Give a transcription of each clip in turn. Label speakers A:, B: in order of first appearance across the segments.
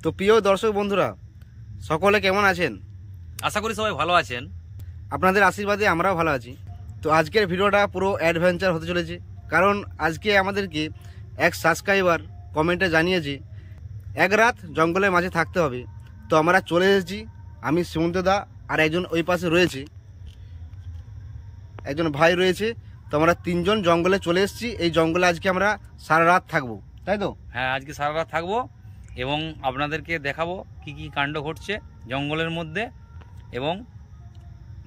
A: তো প্রিয় দর্শক বন্ধুরা, সকলে কেমন আছেন?
B: আশা করি সবাই ভালো আছেন।
A: আপনাদের আশীর্বাদে আমরাও ভালো আছি। তো আজকের ভিডিওটা পুরো অ্যাডভেঞ্চার হতে চলেছে, কারণ আজকে আমাদেরকে এক সাবস্ক্রাইবার কমেন্টে জানিয়েছে এক রাত জঙ্গলের মাঝে থাকতে হবে। তো আমরা চলে এসেছি, আমি সুমন্তদা আর একজন ওই পাশে রয়েছে, একজন ভাই রয়েছে। তো আমরা তিনজন জঙ্গলে চলে এসেছি। এই জঙ্গলে আজকে আমরা সারা রাত থাকবো, তাই তো?
B: হ্যাঁ, আজকে সারা রাত থাকবো এবং আপনাদেরকে দেখাবো কি কি কাণ্ড ঘটছে জঙ্গলের মধ্যে, এবং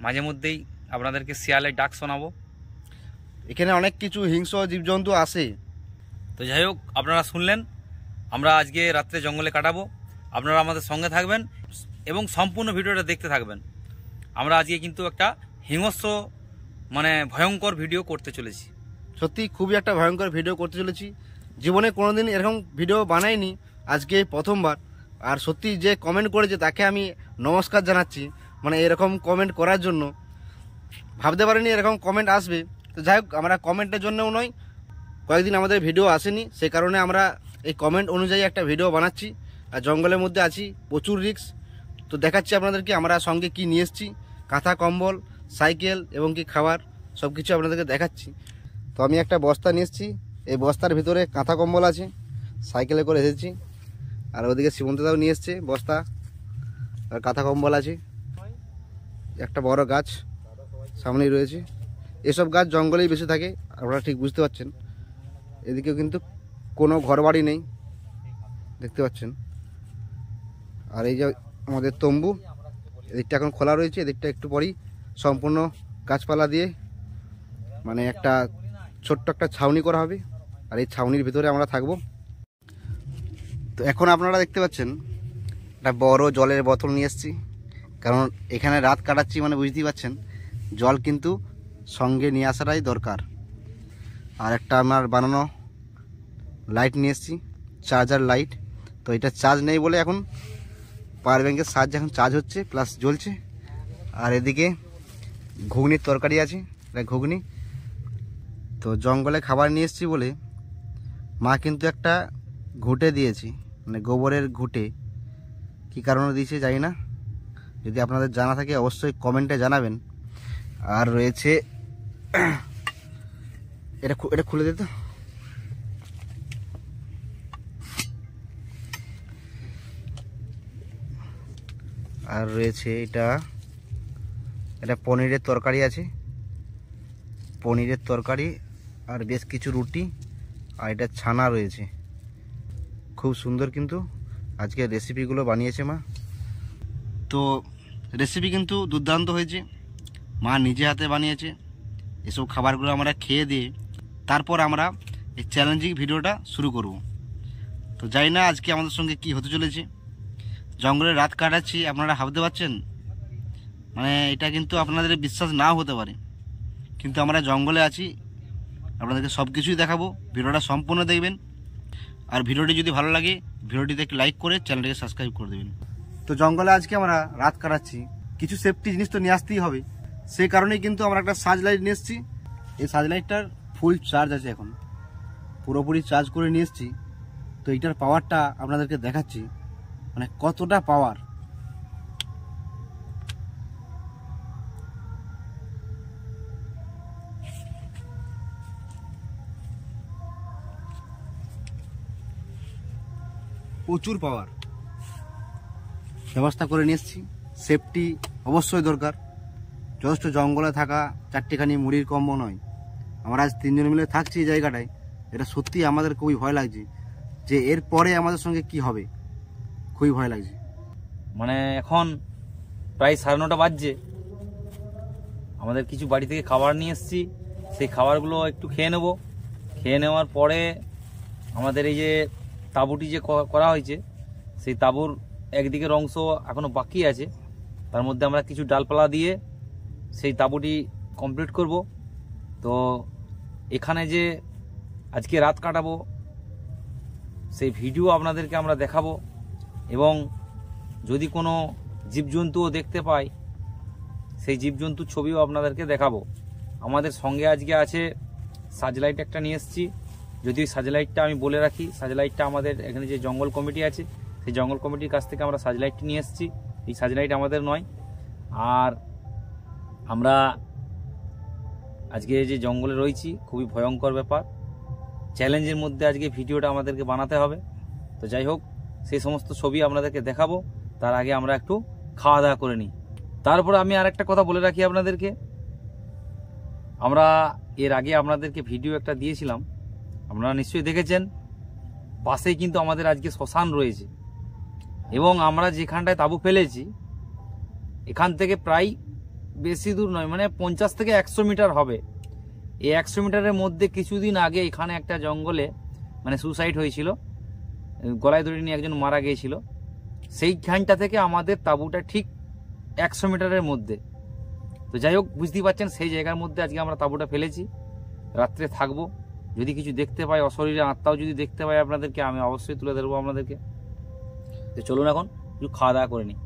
B: মাঝে মধ্যেই আপনাদেরকে শিয়ালের ডাক শোনাবো।
A: এখানে অনেক কিছু হিংস্র জীবজন্তু আসে।
B: তো যাই হোক, আপনারা শুনলেন, আমরা আজকে রাত্রে জঙ্গলে কাটাবো। আপনারা আমাদের সঙ্গে থাকবেন এবং সম্পূর্ণ ভিডিওটা দেখতে থাকবেন। আমরা আজকে কিন্তু একটা হিংস্র ভয়ঙ্কর ভিডিও করতে চলেছি।
A: সত্যি খুবই একটা ভয়ঙ্কর ভিডিও করতে চলেছি। জীবনে কোনোদিন এরকম ভিডিও বানাইনি, আজকে প্রথমবার। আর সত্যি যে কমেন্ট করেছে তাকে আমি নমস্কার জানাচ্ছি, এরকম কমেন্ট করার জন্য। ভাবতে পারিনি এরকম কমেন্ট আসবে। তো যাই হোক, আমরা কমেন্টের জন্যও নয়, কয়েকদিন আমাদের ভিডিও আসেনি, সেই কারণে আমরা এই কমেন্ট অনুযায়ী একটা ভিডিও বানাচ্ছি। আর জঙ্গলের মধ্যে আছি, প্রচুর রিস্ক। তো দেখাচ্ছি আপনাদেরকে আমরা সঙ্গে কি নিয়ে এসেছি, কাঁথা, কম্বল, সাইকেল এবং কি খাবার, সব কিছু আপনাদেরকে দেখাচ্ছি। তো আমি একটা বস্তা নিয়ে এসেছি, এই বস্তার ভিতরে কাঁথা কম্বল আছে, সাইকেলে করে এসেছি। আর ওদিকে সীমন্তদাও নিয়ে এসছে বস্তা আর কাঁথা কম্বল আছে। একটা বড় গাছ সামনেই রয়েছে। এসব গাছ জঙ্গলেই বেশি থাকে, আপনারা ঠিক বুঝতে পারছেন। এদিকেও কিন্তু কোনো ঘরবাড়ি নেই, দেখতে পাচ্ছেন। আর এই যে আমাদের তম্বু, এদিকটা এখন খোলা রয়েছে, এদিকটা একটু পরেই সম্পূর্ণ গাছপালা দিয়ে একটা ছোট্ট একটা ছাউনি করা হবে। আর এই ছাউনির ভিতরে আমরা থাকবো। তো এখন আপনারা দেখতে পাচ্ছেন একটা বড় জলের বোতল নিয়ে এসেছি, কারণ এখানে রাত কাটাচ্ছি, বুঝতেই পারছেন জল কিন্তু সঙ্গে নিয়ে আসাটাই দরকার। আর একটা আমার বানানো লাইট নিয়ে এসেছি, চার্জার লাইট। তো এটা চার্জ নেই বলে এখন পাওয়ার ব্যাঙ্কের সাহায্যে এখন চার্জ হচ্ছে, প্লাস জ্বলছে। আর এদিকে ঘুগনির তরকারি আছে, এটা ঘুগনি। তো জঙ্গলে খাবার নিয়ে এসেছি বলে মা কিন্তু একটা ঘুঁটে দিয়েছি, গোবরের ঘুঁটে। কী কারণে দিয়েছে জানি না, যদি আপনাদের জানা থাকে অবশ্যই কমেন্টে জানাবেন। আর রয়েছে এটা খুলে দিত। আর রয়েছে এটা পনিরের তরকারি আছে, পনিরের তরকারি আর বেশ কিছু রুটি, আর এটা ছানা রয়েছে। খুব সুন্দর কিন্তু আজকে রেসিপিগুলো বানিয়েছে মা। তো রেসিপি কিন্তু দুর্দান্ত হয়েছে, মা নিজে হাতে বানিয়েছে। এসব খাবারগুলো আমরা খেয়ে দিয়ে তারপর আমরা এই চ্যালেঞ্জিং ভিডিওটা শুরু করব। তো জানি না আজকে আমাদের সঙ্গে কি হতে চলেছে। জঙ্গলে রাত কাটাচ্ছি, আপনারা ভাবতে পারছেন, এটা কিন্তু আপনাদের বিশ্বাস নাও হতে পারে, কিন্তু আমরা জঙ্গলে আছি। আপনাদেরকে সব কিছুই দেখাবো, ভিডিওটা সম্পূর্ণ দেখবেন। আর ভিডিওটি যদি ভালো লাগে ভিডিওটিতে লাইক করে চ্যানেলটিকে সাবস্ক্রাইব করে দেবেন। তো জঙ্গলে আজকে আমরা রাত কাটাচ্ছি, কিছু সেফটি জিনিস তো নিয়ে আসতেই হবে। সেই কারণেই কিন্তু আমরা একটা সার্চ লাইট নিয়ে এসেছি। এই সার্চ লাইটটার ফুল চার্জ আছে, এখন পুরোপুরি চার্জ করে নিয়ে এসেছি। তো এইটার পাওয়ারটা আপনাদেরকে দেখাচ্ছি, কতটা পাওয়ার। প্রচুর পাওয়ার ব্যবস্থা করে নিয়ে এসেছি। সেফটি অবশ্যই দরকার, যথেষ্ট জঙ্গলে থাকা চারটিখানি মুড়ির কম্ব নয়। আমরা আজ তিনজন মিলে থাকছি এই জায়গাটায়, এটা সত্যি আমাদের খুবই ভয় লাগছে যে এরপরে আমাদের সঙ্গে কি হবে, খুবই ভয় লাগছে।
B: এখন প্রায় 9:30 বাজছে। আমাদের কিছু বাড়ি থেকে খাবার নিয়ে এসেছি, সেই খাবারগুলো একটু খেয়ে নেব। খেয়ে নেওয়ার পরে আমাদের এই যে তাঁবুটি যে করা হয়েছে, সেই তাঁবুর একদিকের অংশ এখনও বাকি আছে, তার মধ্যে আমরা কিছু ডালপালা দিয়ে সেই তাঁবুটি কমপ্লিট করব। তো এখানে যে আজকে রাত কাটাবো সেই ভিডিও আপনাদেরকে আমরা দেখাবো, এবং যদি কোনো জীবজন্তুও দেখতে পাই সেই জীবজন্তুর ছবিও আপনাদেরকে দেখাবো। আমাদের সঙ্গে আজকে আছে সার্চ লাইট একটা নিয়ে এসেছি। যদি ওই সার্চ লাইটটা আমি বলে রাখি, সার্চ লাইটটা আমাদের এখানে যে জঙ্গল কমিটি আছে সেই জঙ্গল কমিটির কাছ থেকে আমরা সার্চ লাইটটি নিয়ে এসেছি। এই সার্চ লাইট আমাদের নয়। আর আমরা আজকে যে জঙ্গলে রয়েছি খুবই ভয়ঙ্কর ব্যাপার, চ্যালেঞ্জের মধ্যে আজকে ভিডিওটা আমাদেরকে বানাতে হবে। তো যাই হোক, সেই সমস্ত ছবি আপনাদেরকে দেখাবো। তার আগে আমরা একটু খাওয়া দাওয়া করে নিই। তারপরে আমি আর একটা কথা বলে রাখি আপনাদেরকে, আমরা এর আগে আপনাদেরকে ভিডিও একটা দিয়েছিলাম, আপনারা নিশ্চয়ই দেখেছেন। পাশেই কিন্তু আমাদের আজকে শ্মশান রয়েছে এবং আমরা যেখানটায় তাঁবু ফেলেছি এখান থেকে প্রায় বেশি দূর নয়, মানে 50 থেকে 100 মিটার হবে। এই 100 মিটারের মধ্যে কিছুদিন আগে এখানে একটা জঙ্গলে মানে সুসাইড হয়েছিল, গলায় দড়ি নিয়ে একজন মারা গিয়েছিল। সেইখানটা থেকে আমাদের তাঁবুটা ঠিক 100 মিটারের মধ্যে। তো যাই হোক, বুঝতেই পারছেন সেই জায়গার মধ্যে আজকে আমরা তাঁবুটা ফেলেছি, রাত্রে থাকবো। যদি কিছু দেখতে পাই, অশরীরে আত্মাও যদি দেখতে পাই আপনাদেরকে, আমি অবশ্যই তুলে ধরবো আপনাদেরকে। তো চলুন এখন একটু খাওয়া দাওয়া করে নিই।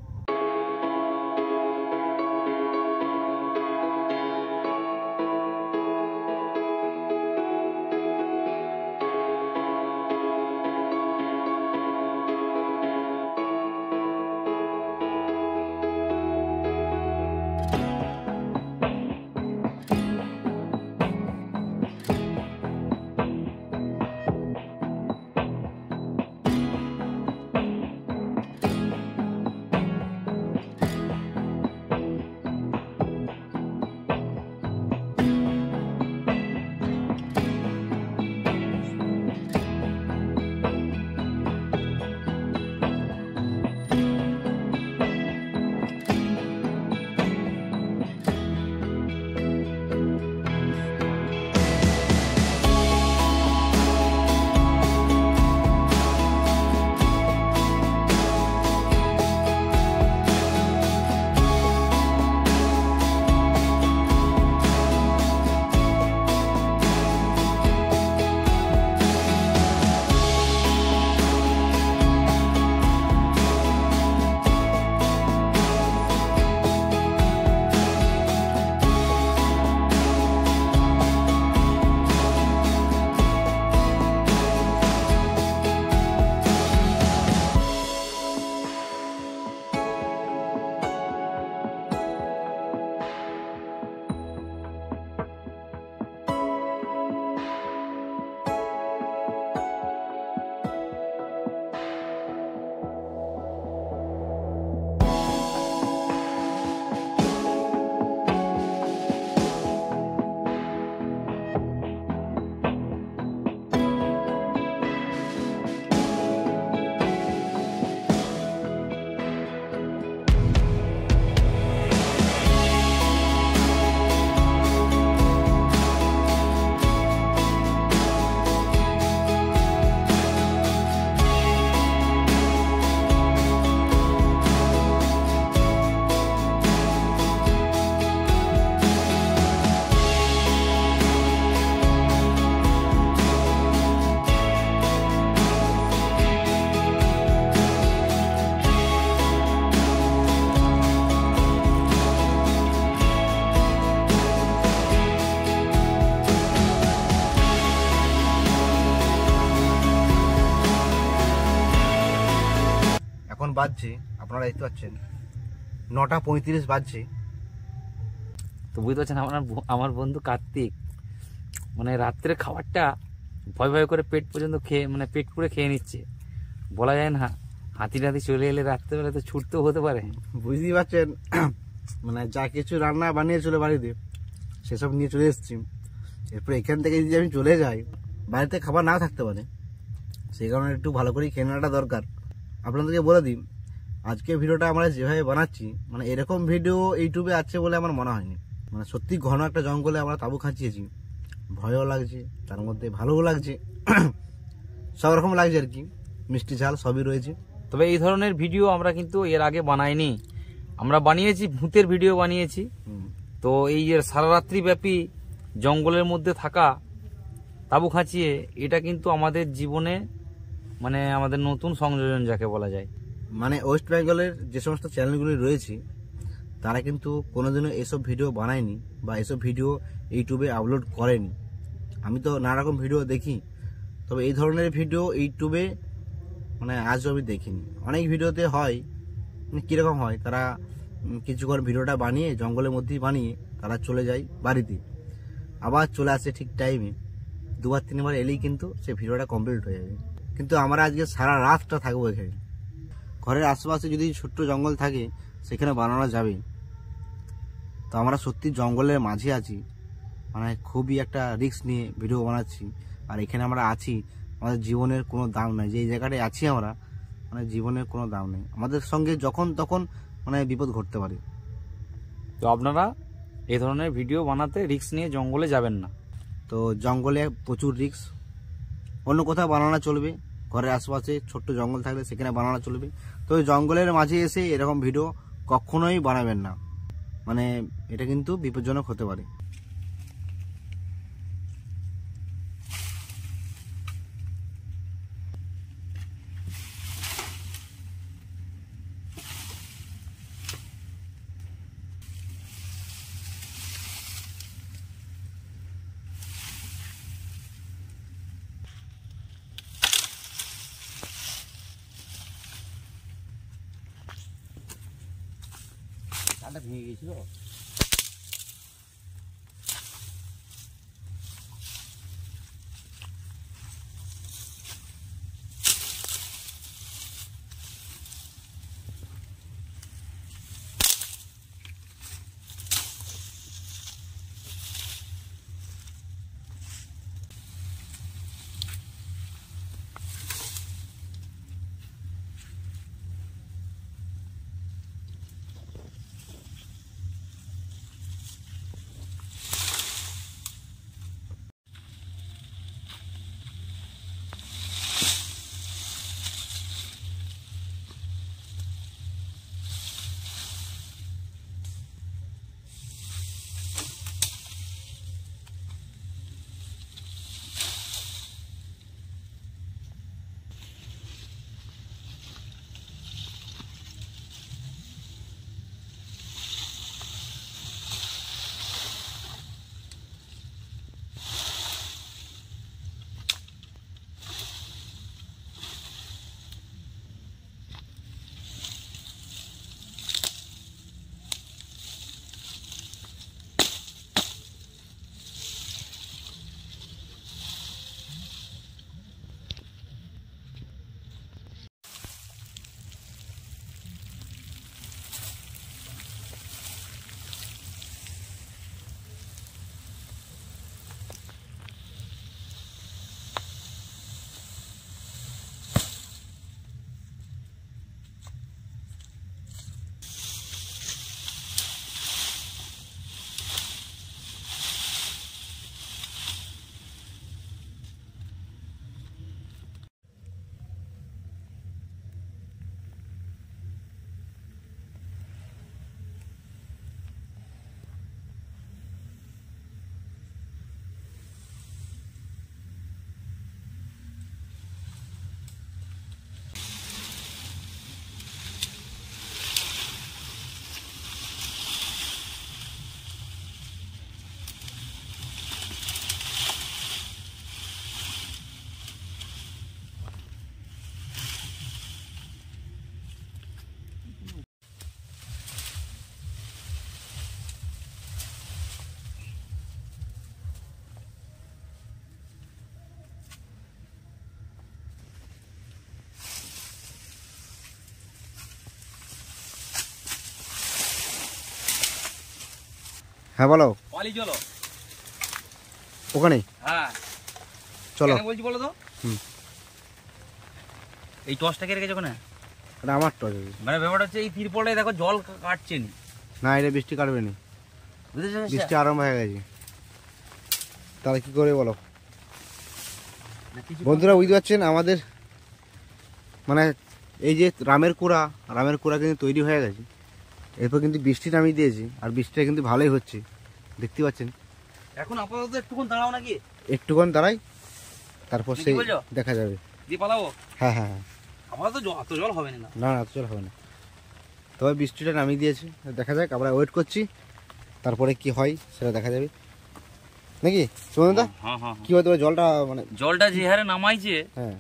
A: বাজছে, আপনারা দেখতে পাচ্ছেন 9:35 বাজছে।
B: তো বুঝতে পারছেন আমার বন্ধু কার্তিক মানে রাত্রে খাবারটা ভয় ভয় করে পেট পর্যন্ত খেয়ে মানে পেট পুরে খেয়ে নিচ্ছে। বলা যায় না, হাতি টাতি চলে এলে রাত্রেবেলা তো ছুটতেও হতে পারে।
A: বুঝতেই পারছেন, মানে যা কিছু রান্না বানিয়েছিল বাড়িতে সেসব নিয়ে চলে এসেছি। এরপর এখান থেকে যদি আমি চলে যাই, বাড়িতে খাবার না থাকতে পারে, সেই কারণে একটু ভালো করে খেয়ে নেওয়াটা দরকার। আপনাদেরকে বলে দিই, আজকে ভিডিওটা আমরা যেভাবে বানাচ্ছি, মানে এরকম ভিডিও ইউটিউবে আছে বলে আমার মনে হয়নি। মানে সত্যি ঘন একটা জঙ্গলে আমরা তাঁবু খাঁচিয়েছি, ভয়ও লাগছে, তার মধ্যে ভালোও লাগছে, সব রকম লাগছে আর কি, মিষ্টি ঝাল সবই রয়েছে।
B: তবে এই ধরনের ভিডিও আমরা কিন্তু এর আগে বানাইনি। আমরা বানিয়েছি ভূতের ভিডিও বানিয়েছি। তো এই যে সারা রাত্রি ব্যাপী জঙ্গলের মধ্যে থাকা তাঁবু খাঁচিয়ে, এটা কিন্তু আমাদের জীবনে মানে আমাদের নতুন সংযোজন যাকে বলা যায়।
A: মানে ওয়েস্ট বেঙ্গলের যে সমস্ত চ্যানেলগুলি রয়েছে তারা কিন্তু কোনোদিনও এসব ভিডিও বানায়নি বা এসব ভিডিও ইউটিউবে আপলোড করেনি। আমি তো নানা রকম ভিডিও দেখি, তবে এই ধরনের ভিডিও ইউটিউবে মানে আজও আমি দেখিনি। অনেক ভিডিওতে হয়, মানে কীরকম হয়, তারা কিছুক্ষণ ভিডিওটা বানিয়ে জঙ্গলের মধ্যেই বানিয়ে তারা চলে যায় বাড়িতে, আবার চলে আসে ঠিক টাইমে, দুবার তিনবার এলেই কিন্তু সে ভিডিওটা কমপ্লিট হয়ে যাবে। কিন্তু আমরা আজকে সারা রাতটা থাকবো এখানে। ঘরের আশেপাশে যদি ছোট্ট জঙ্গল থাকে সেখানে বানানো যাবে, তো আমরা সত্যি জঙ্গলের মাঝে আছি, মানে খুবই একটা রিস্ক নিয়ে ভিডিও বানাচ্ছি। আর এখানে আমরা আছি, আমাদের জীবনের কোনো দাম নাই, যে এই জায়গাটায় আছি আমরা, মানে জীবনের কোনো দাম নেই, আমাদের সঙ্গে যখন তখন মানে বিপদ ঘটতে পারে।
B: তো আপনারা এই ধরনের ভিডিও বানাতে রিস্ক নিয়ে জঙ্গলে যাবেন না।
A: তো জঙ্গলে প্রচুর রিস্ক, অন্য কোথাও বানানো চলবে, ঘরের আশেপাশে ছোট্ট জঙ্গল থাকলে সেখানে বানানো চলবে। তো ওই জঙ্গলের মাঝে এসে এরকম ভিডিও কখনোই বানাবেন না, মানে এটা কিন্তু বিপজ্জনক হতে পারে। ভেঙে গিয়েছিল। হ্যাঁ বলো।
B: পালি চলো
A: ওখানে।
B: হ্যাঁ
A: চলো
B: বলছি, বলো তো। এই টসটা কে রেখেছো ওখানে?
A: এটা আমার টস।
B: মানে ব্যাপারটা হচ্ছে এই তিরপলটায় দেখো জল কাটছে নি।
A: না, এটা বৃষ্টি কাটবে না,
B: বুঝেছো?
A: বৃষ্টি আরম্ভ হয়ে গেছে, তাহলে কি করে বলো? বন্ধুরা বুঝতে পারছেন, আমাদের মানে এই যে রামের কুড়া কিন্তু তৈরি হয়ে গেছে, এরপর কিন্তু বৃষ্টি নামিয়ে দিয়েছি, আর বৃষ্টিটা কিন্তু ভালোই হচ্ছে, দেখতে পাচ্ছেন।
B: এখন আপাতত একটুক্ষণ দাঁড়াও নাকি?
A: একটুক্ষণ দাঁড়াই, তারপর সেই দেখা যাবে।
B: দিয়ে পালাবো?
A: হ্যাঁ হ্যাঁ হ্যাঁ।
B: আপাতত এত জল হবে না।
A: না না, এত জল হবে না, তবে বৃষ্টিটা নামিয়ে দিয়েছে, দেখা যাক, আমরা ওয়েট করছি, তারপরে কি হয় সেটা দেখা যাবে নাকি সুমনদা?
B: হ্যাঁ হ্যাঁ।
A: কি হয় তবে জলটা, মানে
B: জলটা যে হারে নামাইছে,
A: হ্যাঁ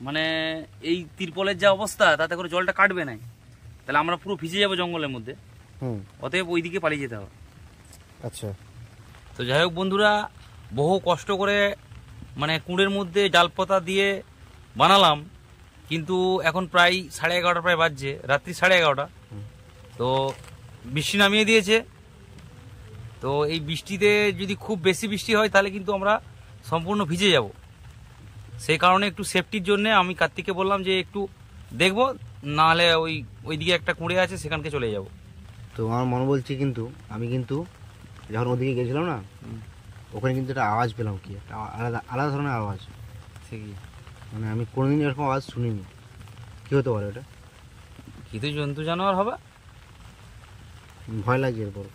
B: মানে এই তিরপলের যা অবস্থা তাতে করে জলটা কাটবে না, তাহলে আমরা পুরো ভিজে যাবো জঙ্গলের মধ্যে। অতএব ওই দিকে পালিয়ে যেতে হবে।
A: আচ্ছা,
B: তো যাই হোক বন্ধুরা, বহু কষ্ট করে মানে কুঁড়ের মধ্যে ডালপাতা দিয়ে বানালাম, কিন্তু এখন প্রায় 11:30 প্রায় বাজছে, রাত্রি 11:30। তো বৃষ্টি নামিয়ে দিয়েছে। তো এই বৃষ্টিতে যদি খুব বেশি বৃষ্টি হয় তাহলে কিন্তু আমরা সম্পূর্ণ ভিজে যাব। সেই কারণে একটু সেফটির জন্য আমি কার্তিককে বললাম যে একটু দেখবো, নাহলে ওইদিকে একটা কুঁড়ে আছে সেখানকে চলে যাব।
A: তো আমার মনে বলছি, কিন্তু আমি কিন্তু যখন ওদিকে গেছিলাম না, ওখানে কিন্তু একটা আওয়াজ পেলাম, কি একটা আলাদা আলাদা ধরনের আওয়াজ।
B: সে কি?
A: মানে আমি কোনোদিন এরকম আওয়াজ শুনিনি। কী হতে পারে ওটা?
B: কিছু জন্তু জানোয়ার হবে।
A: ভয় লাগছে এরপর।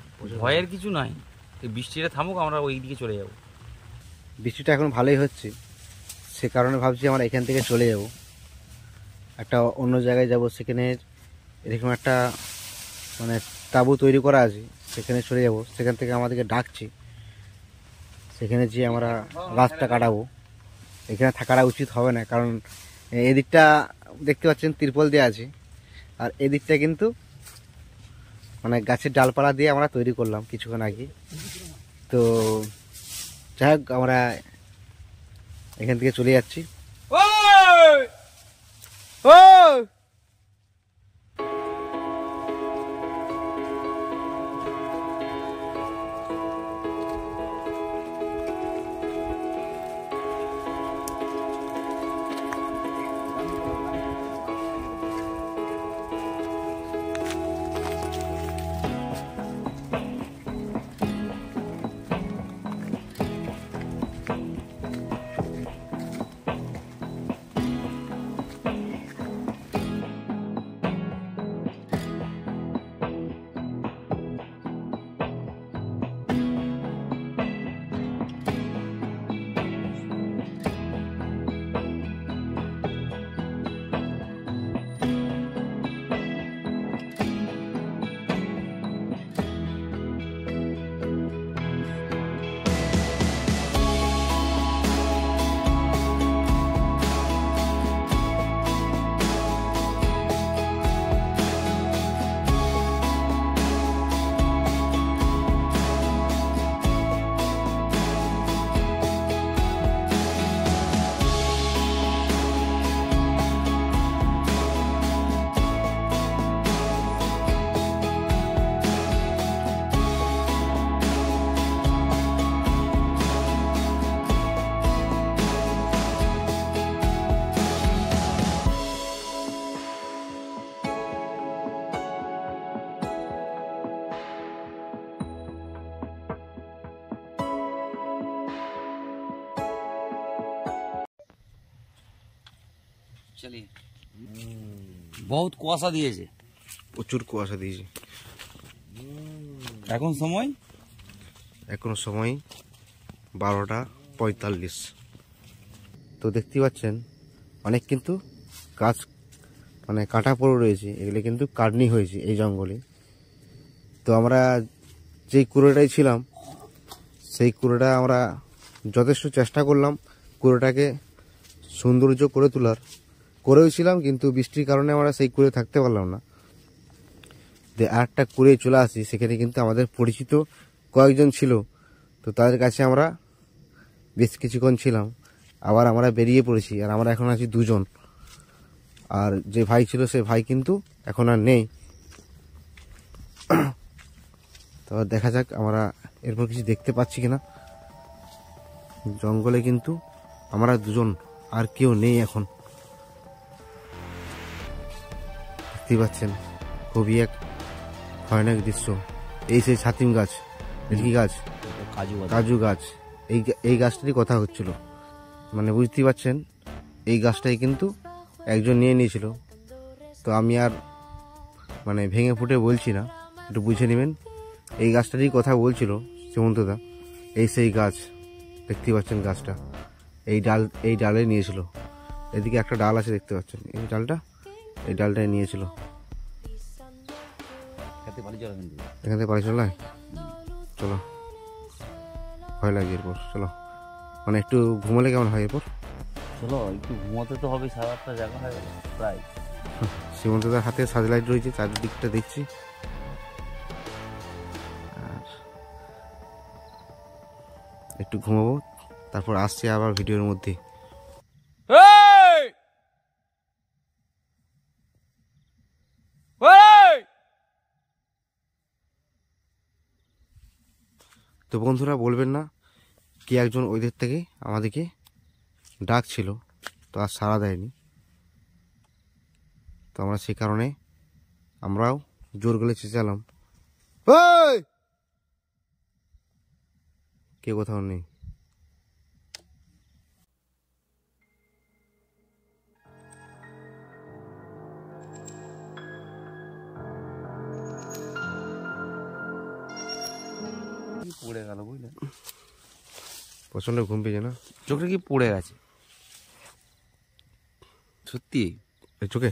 B: ভয়ের কিছু নাই, এই বৃষ্টিটা থামুক, আমরা ওই দিকে চলে যাব।
A: বৃষ্টিটা এখন ভালোই হচ্ছে, সে কারণে ভাবছি আমরা এখান থেকে চলে যাব, একটা অন্য জায়গায় যাব। সেখানে এরকম একটা মানে তাঁবু তৈরি করা আছে, সেখানে চলে যাব। সেখান থেকে আমাদেরকে ডাকছি, সেখানে যেয়ে আমরা গাছটা কাটাবো। এখানে থাকাটা উচিত হবে না, কারণ এদিকটা দেখতে পাচ্ছেন তিরপল দেওয়া আছে, আর এদিকটা কিন্তু মানে গাছের ডালপালা দিয়ে আমরা তৈরি করলাম কিছুক্ষণ আগে। তো যাই হোক, আমরা এখান থেকে চলে যাচ্ছি।
B: চলিয়ে বহুত কুয়াশা দিয়েছে,
A: প্রচুর কুয়াশা দিয়েছে।
B: এখন সময়
A: 12:45। তো দেখতে পাচ্ছেন অনেক কিন্তু গাছ মানে কাটা পড়ে রয়েছে, এগুলো কিন্তু কাটনি হয়েছে এই জঙ্গলে। তো আমরা যেই কুড়োটায় ছিলাম, সেই কুড়োটা আমরা যথেষ্ট চেষ্টা করলাম কুড়োটাকে সৌন্দর্য করে তোলার, করেওছিলাম, কিন্তু বৃষ্টির কারণে আমরা সেই কুড়ে থাকতে পারলাম না। আর একটা কুড়ে চলে আসি, সেখানে কিন্তু আমাদের পরিচিত কয়েকজন ছিল। তো তাদের কাছে আমরা বেশ কিছুক্ষণ ছিলাম, আবার আমরা বেরিয়ে পড়েছি। আর আমরা এখন আছি দুজন, আর যে ভাই ছিল সে ভাই কিন্তু এখন আর নেই। তো দেখা যাক আমরা এরপর কিছু দেখতে পাচ্ছি কিনা। জঙ্গলে কিন্তু আমরা দুজন, আর কেউ নেই এখন। দেখতে পাচ্ছেন খুবই এক ভয়ানক দৃশ্য। এই সেই ছাতিম গাছ, কি গাছ? কাজু গাছ। এই গাছটারই কথা হচ্ছিল, মানে বুঝতে পারছেন এই গাছটাই কিন্তু একজন নিয়ে নিয়েছিল। তো আমি আর মানে ভেঙে ফুটে বলছি না, একটু বুঝে নেবেন। এই গাছটারই কথা বলছিল সুমন্তদা। এই সেই গাছ দেখতে পাচ্ছেন, গাছটা এই ডালে নিয়েছিল। এদিকে একটা ডাল আছে দেখতে পাচ্ছেন, এই ডালটাই নিয়েছিল। এখান থেকে বাড়ি চলে চলো, ভয় লাগে এরপর। চলো, মানে একটু ঘুমালে কেমন হয় এরপর?
B: চলো একটু ঘুমোতে তো হবে, 7:30 জায়গা হয়ে গেল প্রায়।
A: সীমন্তদার হাতে সার্চ লাইট রয়েছে, চারিদিকটা দেখছি। আর একটু ঘুমাবো, তারপর আসছি আবার ভিডিওর মধ্যে। তো বন্ধুরা বলবেন না, কে একজন ওইদের থেকে আমাদেরকে ডাকছিল, তো আর সাড়া দেয়নি। তো আমরা সেই কারণে আমরাও জোর গলে চেঁচালাম, ওই কে কোথাও নেই।
B: পড়ে গেল বুঝলে,
A: প্রচন্ড ঘুম পেয়েছে না?
B: চোখটা কি পড়ে গেছে সত্যি।
A: এই চোখে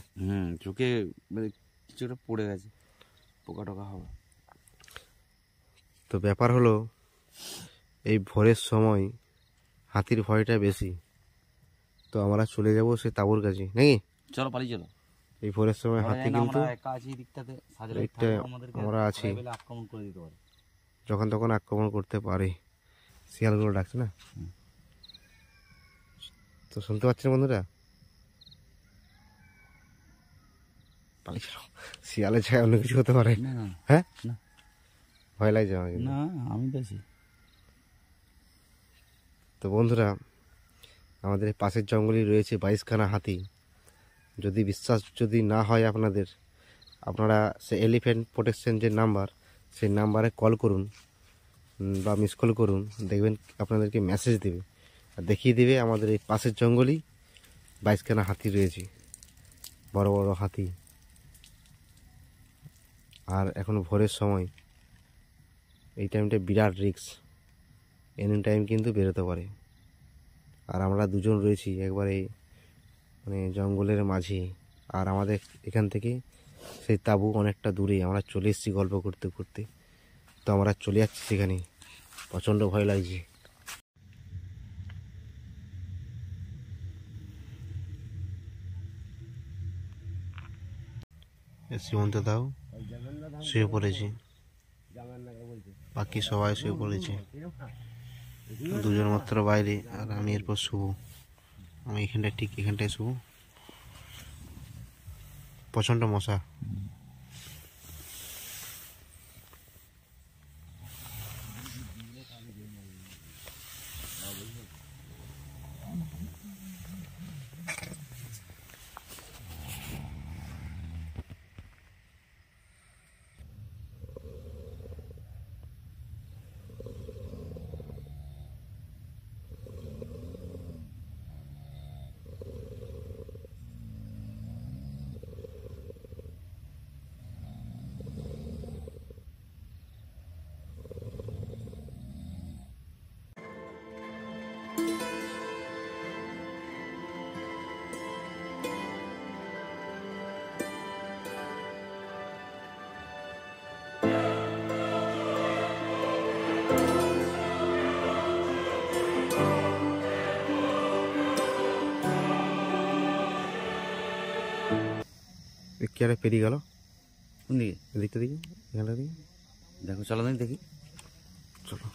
B: চোখে মানে কিছু একটা পড়ে গেছে, পোকা টোকা হবে।
A: তো ব্যাপার হলো, এই ভোরের সময় হাতির ভয়টা বেশি। তো আমরা চলে যাব সে তাঁবুর কাছে নাকি?
B: চলো পালিয়ে চলো।
A: এই ভোরের সময় হাতি কিন্তু আমরা আছি,
B: আক্রমণ করে দিতে পারে,
A: যখন তখন আক্রমণ করতে পারে। শিয়ালগুলো ডাকছে না? তো শুনতে পাচ্ছেন বন্ধুরা? পালিয়ে চলো, শিয়ালের ছায় অন্য কিছু হতে পারে। হ্যাঁ, ভয় লাগছে আমার কিন্তু।
B: না আমি বেশি।
A: তো বন্ধুরা, আমাদের পাশের জঙ্গলে রয়েছে 22খানা হাতি। যদি বিশ্বাস যদি না হয় আপনাদের, আপনারা সে এলিফ্যান্ট প্রোটেকশন যে নাম্বার, সেই নাম্বারে কল করুন বা মিস কল করুন, দেখবেন আপনাদেরকে মেসেজ দেবে আর দেখিয়ে দেবে আমাদের এই পাশের জঙ্গলেই 22খানা হাতি রয়েছে, বড় বড় হাতি। আর এখন ভোরের সময়, এই টাইমটা বিরাট রিস্ক, এনি টাইম কিন্তু বেরোতে পারে। আর আমরা দুজন রয়েছি একবারে মানে জঙ্গলের মাঝে, আর আমাদের এখান থেকে সেই তাঁবু অনেকটা দূরে। আমরা চলে এসেছি গল্প করতে করতে, তো আমরা চলে যাচ্ছি সেখানে। প্রচণ্ড ভয় লাগছে। সীমন্ত দাও শুয়ে পড়েছি, বাকি সবাই শুয়ে পড়েছে, দুজন মাত্র বাইরে, আর আমি এরপর শুভ। আমি এখানটায় ঠিক এখানটায় শুভ। প্রচণ্ড মশা। কি আরে পেরিয়ে গেল?
B: কোন দিকে?
A: এদিকটা দিকে, এখানটা দিকে
B: দেখো, চলো দেখি।
A: চলো।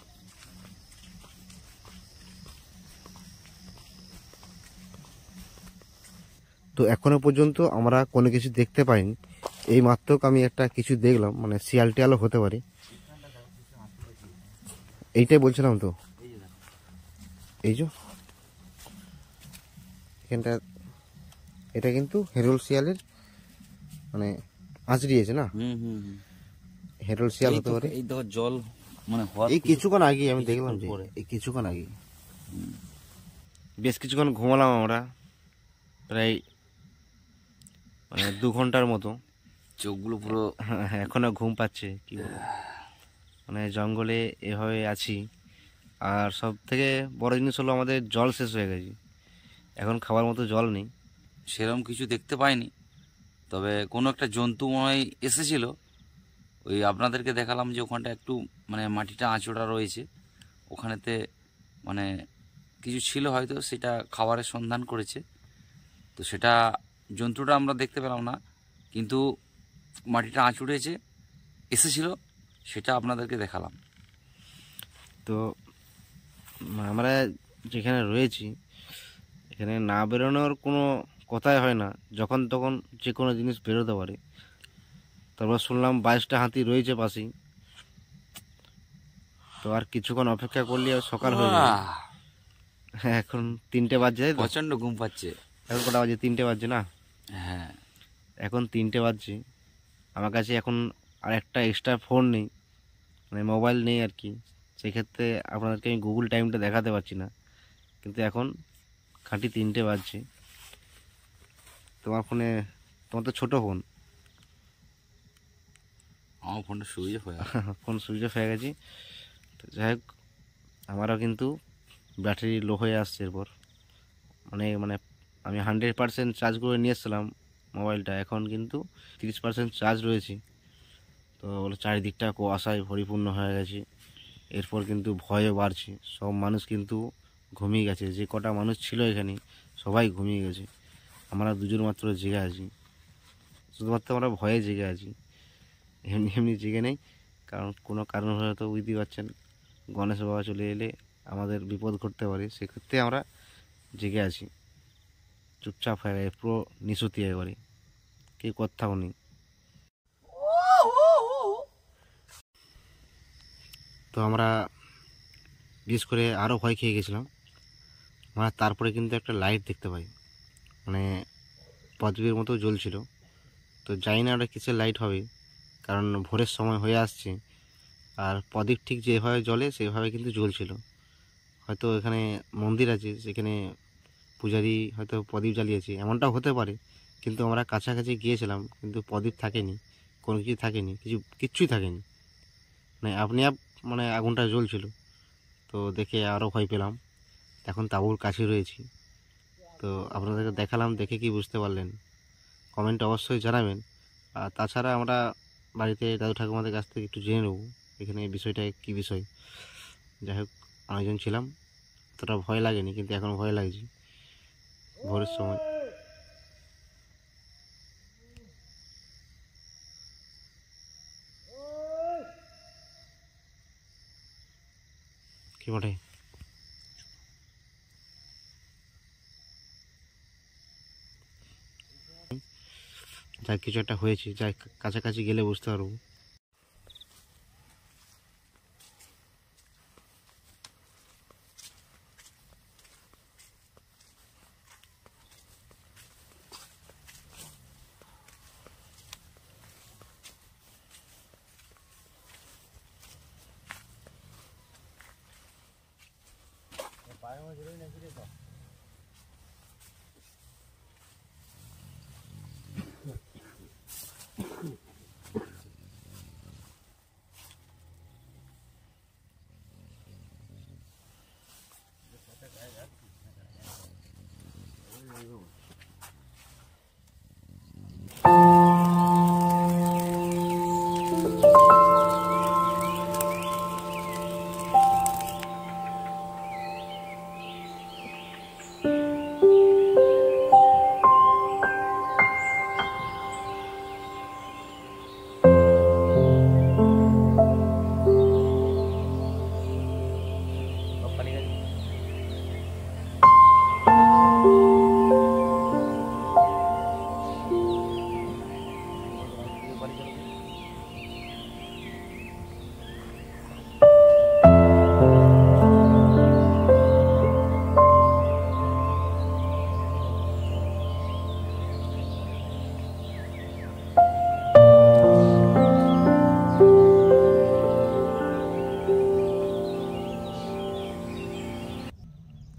A: তো এখনো পর্যন্ত আমরা কোনো কিছু দেখতে পাইনি। এই মাত্র আমি একটা কিছু দেখলাম, মানে শিয়াল টিয়ালও হতে পারে, এইটাই বলছিলাম। তো এই যে এখানটা, এটা কিন্তু হেরোল শিয়ালের মানে আঁচড়িয়েছে না? হেরোল শিয়াল হতে পারে।
B: এই দেখো জল মানে
A: এই কিছুক্ষণ আগে আমি দেখলাম যে, এই কিছুক্ষণ আগে বেশ কিছুক্ষণ ঘুমালাম আমরা, প্রায় মানে 2 ঘন্টার মতো।
B: চোখগুলো পুরো
A: এখনো ঘুম পাচ্ছে, কি বলবো। মানে জঙ্গলে এভাবে আছি। আর সব থেকে বড় জিনিস হলো আমাদের জল শেষ হয়ে গেছে, এখন খাবার মতো জল নেই।
B: সেরকম কিছু দেখতে পাইনি, তবে কোনো একটা জন্তু মনে হয় এসেছিল। ওই আপনাদেরকে দেখালাম যে ওখানটা একটু মানে মাটিটা আঁচড়া রয়েছে, ওখানেতে মানে
C: কিছু ছিল হয়তো, সেটা খাবারের সন্ধান করেছে। তো সেটা জন্তুটা আমরা দেখতে পেলাম না, কিন্তু মাটিটা আঁচড়েছে এসেছিল, সেটা আপনাদেরকে দেখালাম।
A: তো আমরা যেখানে রয়েছি এখানে না বেরোনোর কোনো কথাই হয় না, যখন তখন যে কোনো জিনিস বেরোতে পারে। তারপর শুনলাম 22টা হাতি রয়েছে পাশেই, তো আর কিছুক্ষণ অপেক্ষা করলে আর সকাল হয়ে যাবে। হ্যাঁ, এখন 3টে বাজছে, তাই তো?
C: প্রচণ্ড ঘুম পাচ্ছে।
A: এখন কটা বাজে? 3টে বাজছে না?
C: হ্যাঁ,
A: এখন 3টে বাজছে। আমার কাছে এখন আর একটা এক্সট্রা ফোন নেই, মানে মোবাইল নেই আর কি। সেক্ষেত্রে আপনাদেরকে আমি গুগল টাইমটা দেখাতে পারছি না, কিন্তু এখন খাঁটি 3টে বাজছে। তোমার ফোনে, তোমার তো ছোটো ফোন,
C: আমার ফোনটা সুইচ অফ হয়ে গেছে।
A: ফোন সুইচ অফ হয়ে গেছে। তো যাই হোক, আমারও কিন্তু ব্যাটারি লো হয়ে আসছে এরপর। মানে মানে আমি 100% চার্জ করে নিয়ে এসেছিলাম মোবাইলটা, এখন কিন্তু 30% চার্জ রয়েছে। তো বলে চারিদিকটা কুয়াশায় পরিপূর্ণ হয়ে গেছে। এরপর কিন্তু ভয়ও বাড়ছে, সব মানুষ কিন্তু ঘুমিয়ে গেছে। যে কটা মানুষ ছিল এখানে সবাই ঘুমিয়ে গেছে, আমরা দুজন মাত্র জেগে আছি। শুধুমাত্র আমরা ভয়ে জেগে আছি, এমনি এমনি জেগে নেই। কারণ কোনো কারণ হয়তো বুঝতেই পারছেন, গণেশ বাবা চলে এলে আমাদের বিপদ ঘটতে পারে, সেক্ষেত্রে আমরা জেগে আছি। চুপচাপ হয়ে গেছে, পুরো নিশুতি একেবারে, কেউ কোথাও নেই। তো আমরা বিশেষ করে আরও ভয় খেয়ে গেছিলাম। আমরা তারপরে কিন্তু একটা লাইট দেখতে পাই, মানে প্রদীপের মতো জ্বলছিল। তো জানি না ওটা কিসের লাইট হবে, কারণ ভোরের সময় হয়ে আসছে, আর প্রদীপ ঠিক যেভাবে জ্বলে সেভাবে কিন্তু জ্বলছিল। হয়তো এখানে মন্দির আছে, সেখানে পূজারি হয়তো প্রদীপ জ্বালিয়েছে, এমনটাও হতে পারে। কিন্তু আমরা কাছাকাছি গিয়েছিলাম, কিন্তু প্রদীপ থাকেনি, কোনো কিছু থাকেনি, কিচ্ছুই থাকেনি। মানে আপনি মানে আগুনটা জ্বলছিল। তো দেখে আরও ভয় পেলাম। এখন তাঁবুর কাছে রয়েছি, তো আপনাদেরকে দেখালাম। দেখে কি বুঝতে পারলেন কমেন্টে অবশ্যই জানাবেন। আর তাছাড়া আমরা বাড়িতে দাদু ঠাকুমাদের কাছ থেকে একটু জেনে নেব এখানে বিষয়টা কী বিষয়। যাই হোক, অনেকজন ছিলাম, অতটা ভয় লাগেনি, কিন্তু এখন ভয় লাগছে ভোরের সময়। কি বটে, যাই কিছু একটা হয়েছে, যাই কাছাকাছি গেলে বুঝতে পারবো।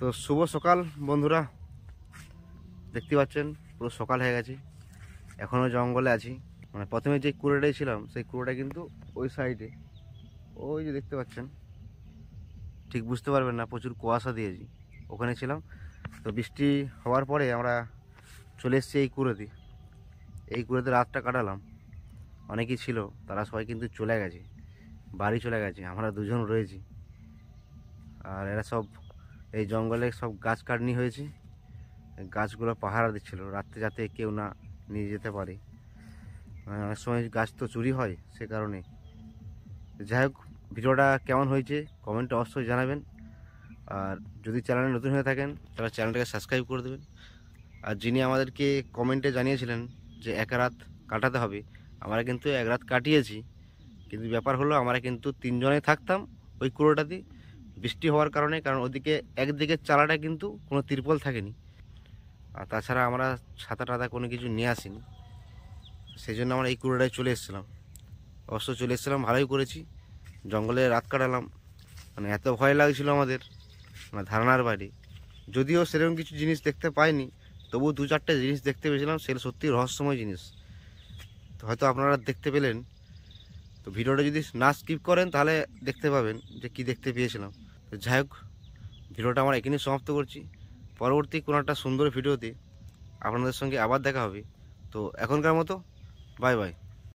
A: তো শুভ সকাল বন্ধুরা, দেখতে পাচ্ছেন পুরো সকাল হয়ে গেছে। এখনও জঙ্গলে আছি, মানে প্রথমে যে কুড়োটাই ছিলাম সেই কুড়োটা কিন্তু ওই সাইডে, ওই যে দেখতে পাচ্ছেন, ঠিক বুঝতে পারবেন না, প্রচুর কুয়াশা দিয়েছি, ওখানে ছিলাম। তো বৃষ্টি হওয়ার পরে আমরা চলে এসেছি এই কুড়োতে। এই কুড়োতে রাতটা কাটালাম। অনেকেই ছিল, তারা সবাই কিন্তু চলে গেছে, বাড়ি চলে গেছে, আমরা দুজন রয়েছি। আর এরা সব এই জঙ্গলে সব গাছ কাটনি হয়েছে, গাছগুলো পাহারা দিচ্ছিল রাত্রে যাতে কেউ না নিয়ে যেতে পারে। অনেক সময় গাছ তো চুরি হয়, সে কারণে। যাই হোক, ভিডিওটা কেমন হয়েছে কমেন্টে অবশ্যই জানাবেন। আর যদি চ্যানেলে নতুন হয়ে থাকেন তাহলে চ্যানেলটাকে সাবস্ক্রাইব করে দেবেন। আর যিনি আমাদেরকে কমেন্টে জানিয়েছিলেন যে এক রাত কাটাতে হবে, আমরা কিন্তু এক রাত কাটিয়েছি, কিন্তু ব্যাপার হলো আমরা কিন্তু 3 জনে থাকতাম ওই কুড়োটাতে। বৃষ্টি হওয়ার কারণে, কারণ ওদিকে একদিকে চালাটা কিন্তু কোনো তিরপল থাকেনি, আর তাছাড়া আমরা ছাতা টাতা কোনো কিছু নিয়ে আসিনি, সেই জন্য আমরা এই কুড়োটায় চলে এসেছিলাম। অবশ্য চলে এসেছিলাম, ভালোই করেছি, জঙ্গলে রাত কাটালাম। মানে এত ভয় লাগছিল আমাদের, মানে ধারণার বাইরে। যদিও সেরকম কিছু জিনিস দেখতে পাইনি, তবু 2-4টে জিনিস দেখতে পেয়েছিলাম, সেগুলো সত্যি রহস্যময় জিনিস। তো হয়তো আপনারা দেখতে পেলেন, তো ভিডিওটা যদি না স্কিপ করেন তাহলে দেখতে পাবেন যে কি দেখতে পেয়েছিলাম। তো যাই হোক, ভিডিওটা আমরা এখানেই সমাপ্ত করছি। পরবর্তী কোনো একটা সুন্দর ভিডিওতে আপনাদের সঙ্গে আবার দেখা হবে। তো এখনকার মতো বাই বাই।